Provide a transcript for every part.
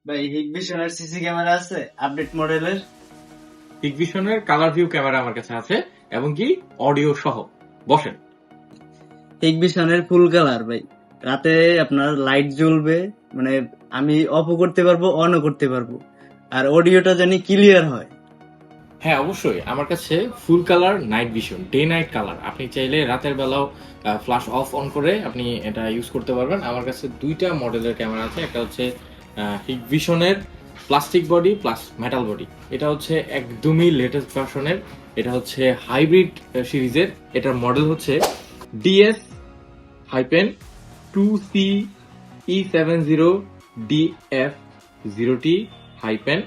ভাই হিগভিশনের CC camera আছে update মডেলের। হিগভিশনের কালার ভিউ ক্যামেরা আমার কাছে আছে এবং কি অডিও সহ। বসেন। হিগভিশনের ফুল কালার ভাই, রাতে আপনার লাইট জ্বলবে, মানে আমি অফও করতে পারবো অনও করতে পারবো, আর অডিওটা জানি ক্লিয়ার হয়। হ্যাঁ, অবশ্যই আমার কাছে full colour night vision, day night colour. আপনি চাইলে রাতের বেলাও ফ্ল্যাশ অফ অন করে আপনি এটা ইউজ করতে পারবেন। আমার কাছে দুইটা মডেলের ক্যামেরা আছে। একটা হচ্ছে হিগভিশনের plastic body plus metal body. এটা হচ্ছে একদমই লেটেস্ট ভার্সনের। এটা হচ্ছে হাইব্রিড সিরিজের। এটার মডেল হচ্ছে DS hyphen 2CE70DF0T hyphen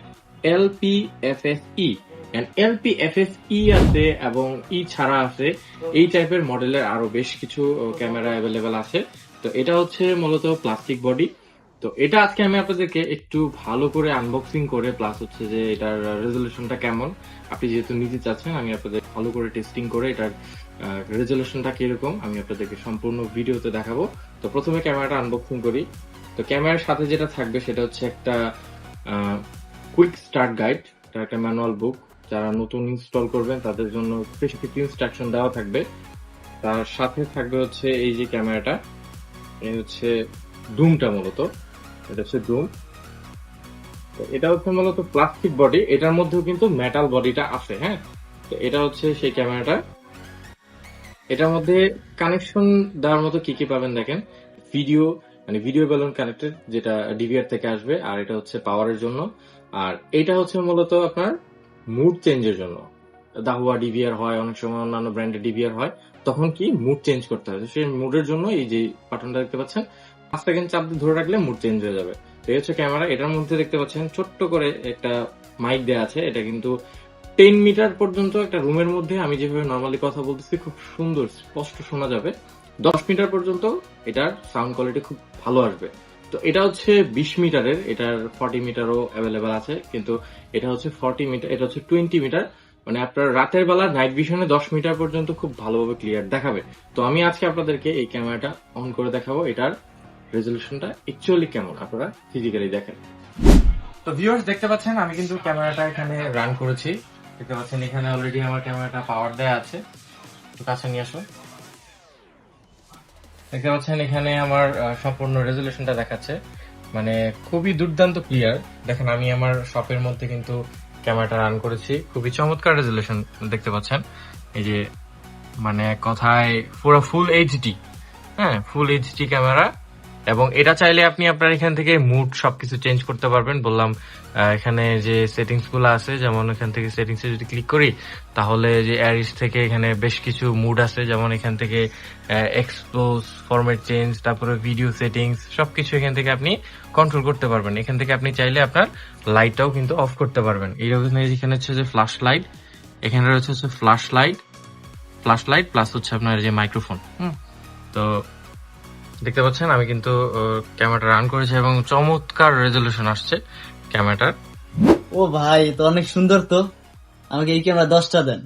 LPFSE। LPFSE আছে এবং ই ছাড়া আছে। এই টাইপের মডেলের আরো বেশ কিছু ক্যামেরা অ্যাভেলেবেল আছে। তো এটা হচ্ছে মূলত প্লাস্টিক বডি। তো এটা আজকে আমি আপনাদেরকে একটু ভালো করে আনবক্সিং করে, প্লাস হচ্ছে যে এটার রেজলিউশনটা কেমন, আপনি যেহেতু নিতে চাচ্ছেন, আমি আপনাদের ভালো করে টেস্টিং করে এটার রেজলিউশনটা কিরকম আমি আপনাদেরকে সম্পূর্ণ ভিডিওতে দেখাবো। তো প্রথমে ক্যামেরাটা আনবক্সিং করি। তো ক্যামেরার সাথে যেটা থাকবে সেটা হচ্ছে একটা কুইক স্টার্ট গাইড, এটা একটা ম্যানুয়াল বুক। যারা নতুন ইনস্টল করবেন তাদের জন্য স্পেসিফিক ইনস্ট্রাকশন দেওয়া থাকবে। তার সাথে থাকবে হচ্ছে এই যে ক্যামেরাটা, এই হচ্ছে ডুমটা, মূলত এটা হচ্ছে ডুম। তো এটা হচ্ছে মূলত প্লাস্টিক বডি, এটার মধ্যেও কিন্তু মেটাল বডিটা আছে। হ্যাঁ, তো এটা হচ্ছে সেই ক্যামেরাটা। এটার মধ্যে কানেকশন দেওয়ার মতো কি কি পাবেন দেখেন। ভিডিও, মানে ভিডিও ব্যালন কানেক্টেড, যেটা ডিভিআর থেকে আসবে, আর এটা হচ্ছে পাওয়ারের জন্য। আর এটা হচ্ছে মূলত আপনার মুড চেঞ্জের জন্য। দাহুয়া ডিভিআর হয়, অনেক সময় অন্যান্য ব্র্যান্ডের ডিভিআর হয়, তখন কি মুড চেঞ্জ করতে হয়, সেই মুডের জন্য এই যে বাটনটা দেখতে পাচ্ছেন, 5 সেকেন্ড চাপ দিয়ে ধরে রাখলে মুড চেঞ্জ হয়ে যাবে। তো এই হচ্ছে ক্যামেরা। এটার মধ্যে দেখতে পাচ্ছেন ছোট্ট করে একটা মাইক দেওয়া আছে। এটা কিন্তু 10 মিটার পর্যন্ত একটা রুমের মধ্যে আমি যেভাবে নর্মালি কথা বলতেছি খুব সুন্দর স্পষ্ট শোনা যাবে। 10 মিটার পর্যন্ত এটার সাউন্ড কোয়ালিটি খুব ভালো আসবে। তো এটা হচ্ছে 20 মিটারের, এটার 40 মিটারও অ্যাভেলেবেল আছে, কিন্তু এটা হচ্ছে 40 মিটার, এটা হচ্ছে 20 মিটার। মানে আপনার রাতের বেলা নাইট ভিশনে 10 মিটার পর্যন্ত খুব ভালোভাবে ক্লিয়ার দেখাবে। তো আমি আজকে আপনাদেরকে এই ক্যামেরাটা অন করে দেখাবো, এটার রেজলিউশনটা অ্যাকচুয়ালি কেমন আপনারা ফিজিক্যালি দেখেন। তো ভিউয়ার্স, দেখতে পাচ্ছেন আমি কিন্তু ক্যামেরাটা এখানে রান করেছি। দেখতে পাচ্ছেন এখানে অলরেডি আমার ক্যামেরাটা পাওয়ার দেয়া আছে। একটু কাছে নিয়ে আসো। দেখতে পাচ্ছেন এখানে আমার সম্পূর্ণ রেজলিউশনটা দেখাচ্ছে, মানে খুবই দুর্দান্ত ক্লিয়ার। দেখেন আমি আমার শপের মধ্যে কিন্তু ক্যামেরাটা রান করেছি, খুবই চমৎকার রেজলিউশন দেখতে পাচ্ছেন। এই যে মানে কথায় পুরো ফুল এইচডি, হ্যাঁ ফুল এইচডি ক্যামেরা। এবং এটা চাইলে আপনি আপনার এখান থেকে মুড সবকিছু চেঞ্জ করতে পারবেন। বললাম এখানে যে সেটিংস গুলো আছে, যেমন এখান থেকে সেটিংসে যদি ক্লিক করি তাহলে যে অ্যারিস থেকে এখানে বেশ কিছু মুড আছে, যেমন এখান থেকে এক্সপোজ, ফরম্যাট চেঞ্জ, তারপরে ভিডিও সেটিংস, সবকিছু এখান থেকে আপনি কন্ট্রোল করতে পারবেন। এখান থেকে আপনি চাইলে আপনার লাইটটাও কিন্তু অফ করতে পারবেন। এখানে হচ্ছে যে ফ্ল্যাশ লাইট, এখানে রয়েছে হচ্ছে ফ্ল্যাশ লাইট প্লাস হচ্ছে আপনার যে মাইক্রোফোন। তো দেখতে পাচ্ছেন আমি কিন্তু ক্যামেরাটা রান করেছি এবং চমৎকার রেজলিউশন আসছে ক্যামেরাটার। ও ভাই, তো অনেক সুন্দর। তো আমাকে এই ক্যামেরা 10টা দেন।